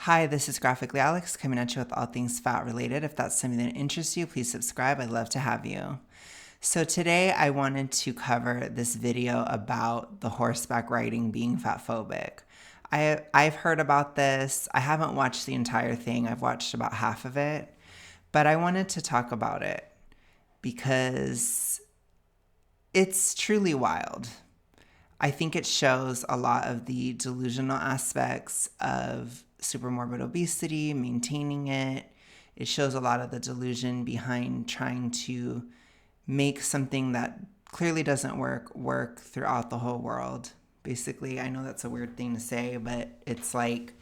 Hi, this is Graphically Alex coming at you with all things fat related. If that's something that interests you, please subscribe. I'd love to have you. So today I wanted to cover this video about the horseback riding being fatphobic. I've heard about this. I haven't watched the entire thing. I've watched about half of it, but I wanted to talk about it because it's truly wild. I think it shows a lot of the delusional aspects of supermorbid obesity, maintaining it. It shows a lot of the delusion behind trying to make something that clearly doesn't work throughout the whole world. Basically, I know that's a weird thing to say, but it's like,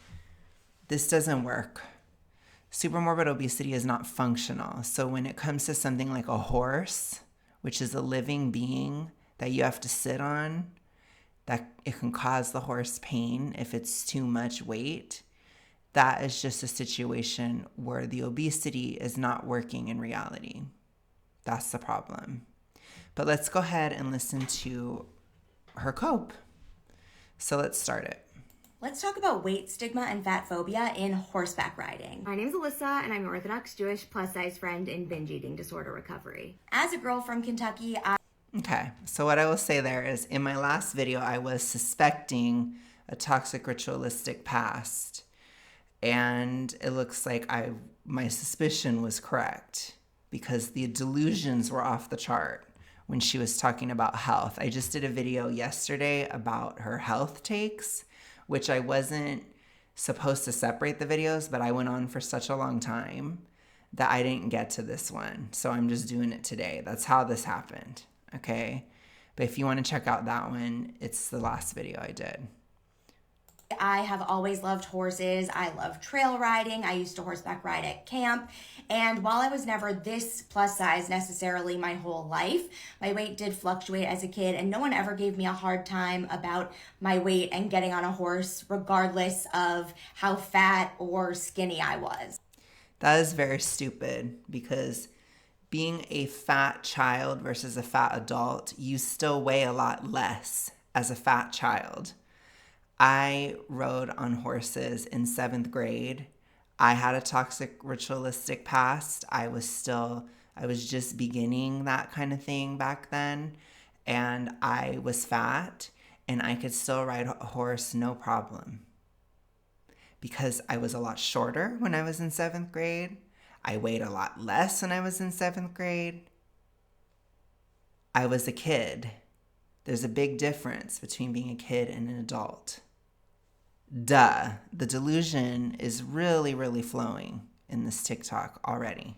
this doesn't work. Supermorbid obesity is not functional. So when it comes to something like a horse, which is a living being that you have to sit on, that it can cause the horse pain if it's too much weight, that is just a situation where the obesity is not working in reality. That's the problem. But let's go ahead and listen to her cope. So let's start it. Let's talk about weight stigma and fat phobia in horseback riding. My name's Alyssa, and I'm an Orthodox Jewish plus-size friend in binge eating disorder recovery. As a girl from Kentucky, Okay, so what I will say there is, in my last video, I was suspecting a toxic ritualistic past, and it looks like my suspicion was correct because the delusions were off the chart when she was talking about health. I just did a video yesterday about her health takes, which I wasn't supposed to separate the videos, but I went on for such a long time that I didn't get to this one. So I'm just doing it today. That's how this happened. Okay, but if you want to check out that one, it's the last video I did. I have always loved horses. I love trail riding. I used to horseback ride at camp. And while I was never this plus size necessarily my whole life, my weight did fluctuate as a kid, and no one ever gave me a hard time about my weight and getting on a horse, regardless of how fat or skinny I was. That is very stupid because being a fat child versus a fat adult, you still weigh a lot less as a fat child. I rode on horses in 7th grade. I had a toxic ritualistic past. I was just beginning that kind of thing back then. And I was fat and I could still ride a horse no problem. Because I was a lot shorter when I was in 7th grade. I weighed a lot less when I was in 7th grade. I was a kid. There's a big difference between being a kid and an adult. Duh. The delusion is really, really flowing in this TikTok already.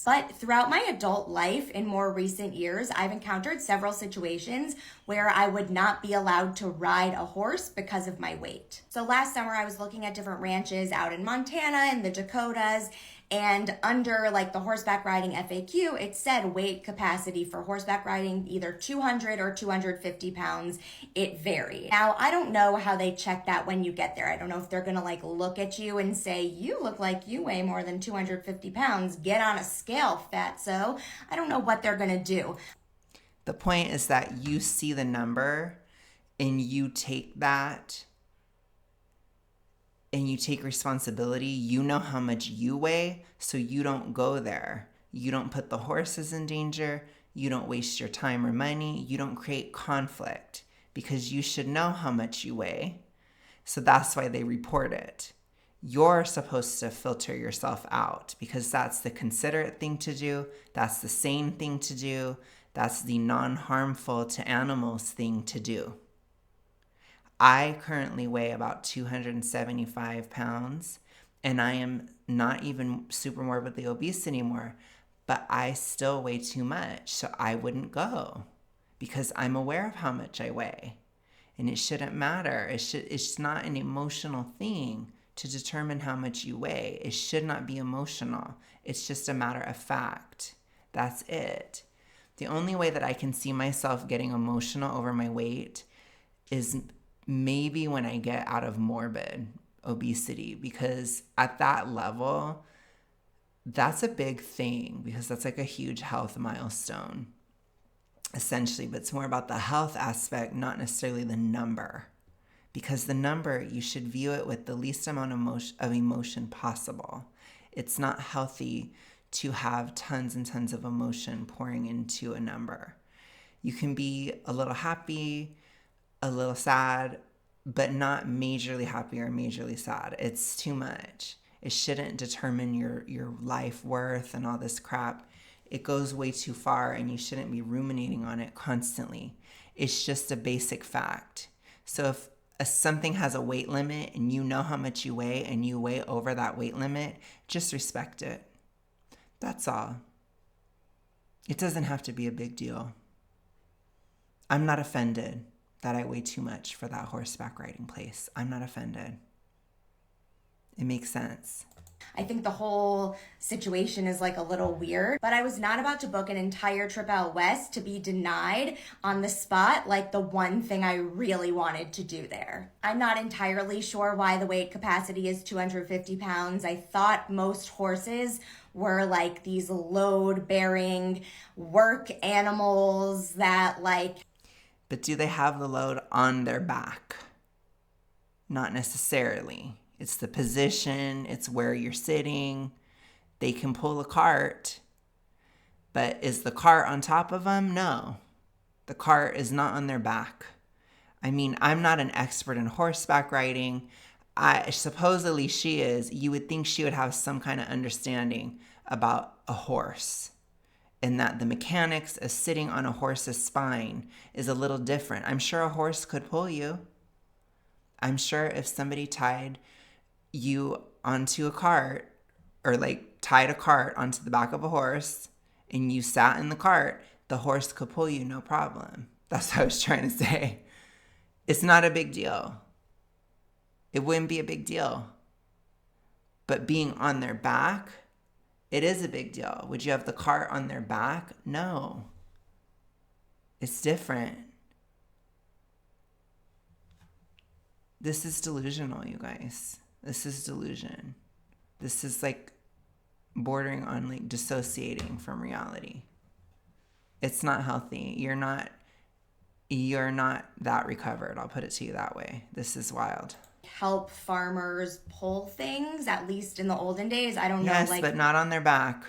But throughout my adult life in more recent years, I've encountered several situations where I would not be allowed to ride a horse because of my weight. So last summer I was looking at different ranches out in Montana and the Dakotas, and under like the horseback riding FAQ, it said weight capacity for horseback riding, either 200 or 250 pounds. It varied. Now, I don't know how they check that when you get there. I don't know if they're gonna like look at you and say, you look like you weigh more than 250 pounds. Get on a scale, fatso. I don't know what they're gonna do. The point is that you see the number and you take that and you take responsibility. You know how much you weigh, so you don't go there. You don't put the horses in danger. You don't waste your time or money. You don't create conflict because you should know how much you weigh. So that's why they report it. You're supposed to filter yourself out because that's the considerate thing to do. That's the sane thing to do. That's the non-harmful to animals thing to do. I currently weigh about 275 pounds, and I am not even super morbidly obese anymore, but I still weigh too much, so I wouldn't go because I'm aware of how much I weigh, and it shouldn't matter. It's not an emotional thing to determine how much you weigh. It should not be emotional. It's just a matter of fact. That's it. The only way that I can see myself getting emotional over my weight is maybe when I get out of morbid obesity, because at that level, that's a big thing because that's like a huge health milestone, essentially. But it's more about the health aspect, not necessarily the number. because the number, you should view it with the least amount of emotion possible. It's not healthy to have tons and tons of emotion pouring into a number. You can be a little happy, a little sad, but not majorly happy or majorly sad. It's too much. It shouldn't determine your life worth and all this crap. It goes way too far, and you shouldn't be ruminating on it constantly. It's just a basic fact. So if something has a weight limit and you know how much you weigh and you weigh over that weight limit, just respect it. That's all. It doesn't have to be a big deal. I'm not offended that I weigh too much for that horseback riding place. I'm not offended. It makes sense. I think the whole situation is like a little weird, but I was not about to book an entire trip out west to be denied on the spot like the one thing I really wanted to do there. I'm not entirely sure why the weight capacity is 250 pounds. I thought most horses were like these load-bearing work animals that like... But do they have the load on their back? Not necessarily. It's the position, it's where you're sitting. They can pull a cart, but is the cart on top of them? No. The cart is not on their back. I mean, I'm not an expert in horseback riding. Supposedly she is. You would think she would have some kind of understanding about a horse, and that the mechanics of sitting on a horse's spine is a little different. I'm sure a horse could pull you. I'm sure if somebody tied you onto a cart, or like tied a cart onto the back of a horse and you sat in the cart, the horse could pull you no problem. That's what I was trying to say. It's not a big deal. It wouldn't be a big deal. But being on their back, it is a big deal. Would you have the cart on their back? No. It's different. This is delusional, you guys. This is delusion. This is like bordering on like dissociating from reality. It's not healthy. You're not that recovered. I'll put it to you that way. This is wild. Help farmers pull things, at least in the olden days. I don't know. Yes, like, but not on their back.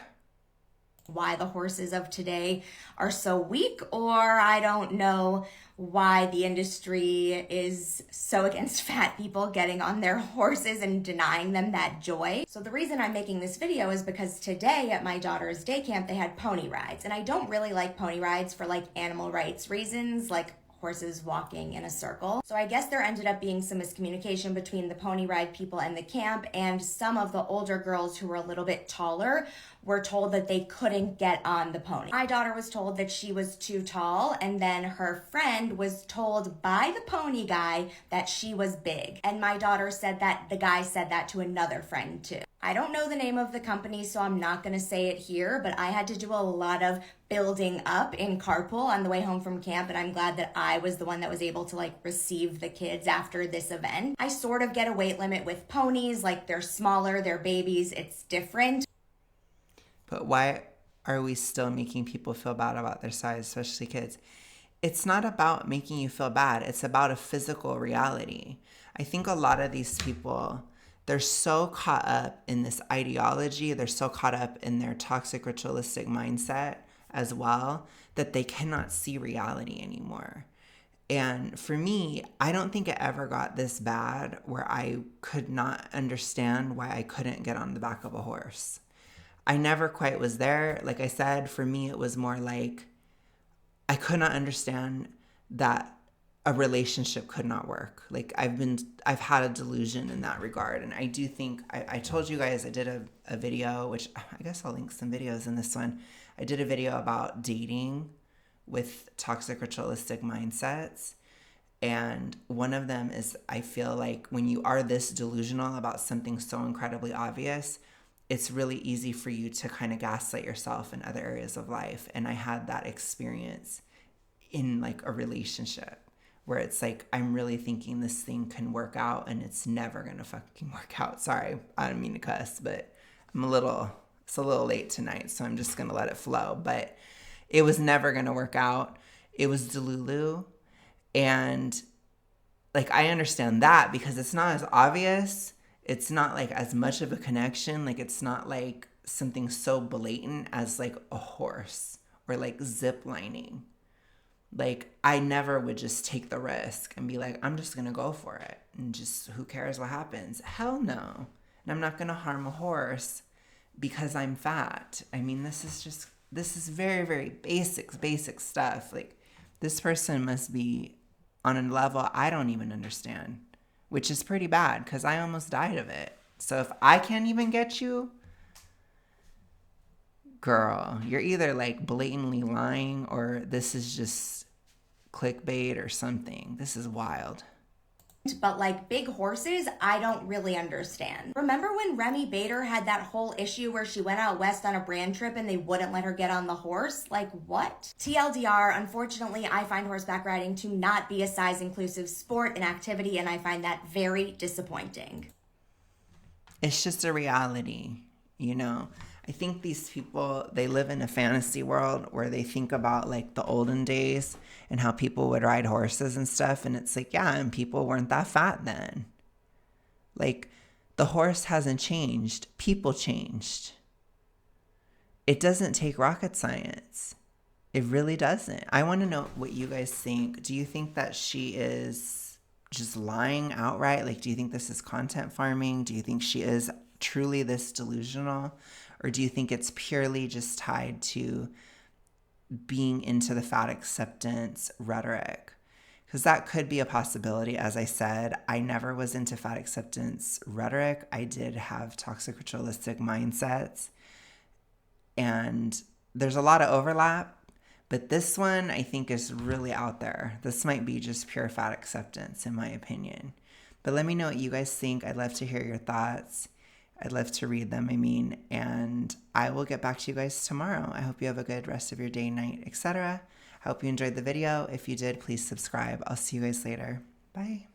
Why the horses of today are so weak, or I don't know why the industry is so against fat people getting on their horses and denying them that joy. So the reason I'm making this video is because today at my daughter's day camp, they had pony rides, and I don't really like pony rides for like animal rights reasons, like horses walking in a circle. So I guess there ended up being some miscommunication between the pony ride people and the camp, and some of the older girls who were a little bit taller were told that they couldn't get on the pony. My daughter was told that she was too tall, and then her friend was told by the pony guy that she was big. And my daughter said that the guy said that to another friend too. I don't know the name of the company, so I'm not gonna say it here, but I had to do a lot of building up in carpool on the way home from camp, and I'm glad that I was the one that was able to like receive the kids after this event. I sort of get a weight limit with ponies, like they're smaller, they're babies, it's different. But why are we still making people feel bad about their size, especially kids? It's not about making you feel bad. It's about a physical reality. I think a lot of these people, they're so caught up in this ideology, they're so caught up in their toxic ritualistic mindset as well, that they cannot see reality anymore. And for me, I don't think it ever got this bad where I could not understand why I couldn't get on the back of a horse. I never quite was there. Like I said, for me, it was more like I could not understand that a relationship could not work. Like I've had a delusion in that regard. And I do think, I told you guys I did a video, which I guess I'll link some videos in this one. I did a video about dating with toxic ritualistic mindsets. And one of them is, I feel like when you are this delusional about something so incredibly obvious, it's really easy for you to kind of gaslight yourself in other areas of life. And I had that experience in like a relationship where it's like, I'm really thinking this thing can work out and it's never going to fucking work out. Sorry, I don't mean to cuss, but it's a little late tonight, so I'm just going to let it flow. But it was never going to work out. It was Delulu. And like, I understand that because it's not as obvious. It's not like as much of a connection. Like, it's not like something so blatant as like a horse or like zip lining. Like, I never would just take the risk and be like, I'm just gonna go for it and just who cares what happens. Hell no. And I'm not gonna harm a horse because I'm fat. I mean, this is very, very basic stuff. Like, this person must be on a level I don't even understand, which is pretty bad because I almost died of it. So if I can't even get you, girl, you're either like blatantly lying or this is just clickbait or something. This is wild. But like big horses, I don't really understand. Remember when Remy Bader had that whole issue where she went out west on a brand trip and they wouldn't let her get on the horse? Like, what? TLDR, unfortunately, I find horseback riding to not be a size-inclusive sport and activity, and I find that very disappointing. It's just a reality, you know? I think these people, they live in a fantasy world where they think about like the olden days and how people would ride horses and stuff. And it's like, yeah, and people weren't that fat then. Like, the horse hasn't changed. People changed. It doesn't take rocket science. It really doesn't. I want to know what you guys think. Do you think that she is just lying outright? Like, do you think this is content farming? Do you think she is truly this delusional? Or do you think it's purely just tied to being into the fat acceptance rhetoric? Because that could be a possibility. As I said, I never was into fat acceptance rhetoric. I did have toxic ritualistic mindsets. And there's a lot of overlap. But this one, I think, is really out there. This might be just pure fat acceptance, in my opinion. But let me know what you guys think. I'd love to hear your thoughts. I'd love to read them, and I will get back to you guys tomorrow. I hope you have a good rest of your day, night, etc. I hope you enjoyed the video. If you did, please subscribe. I'll see you guys later. Bye.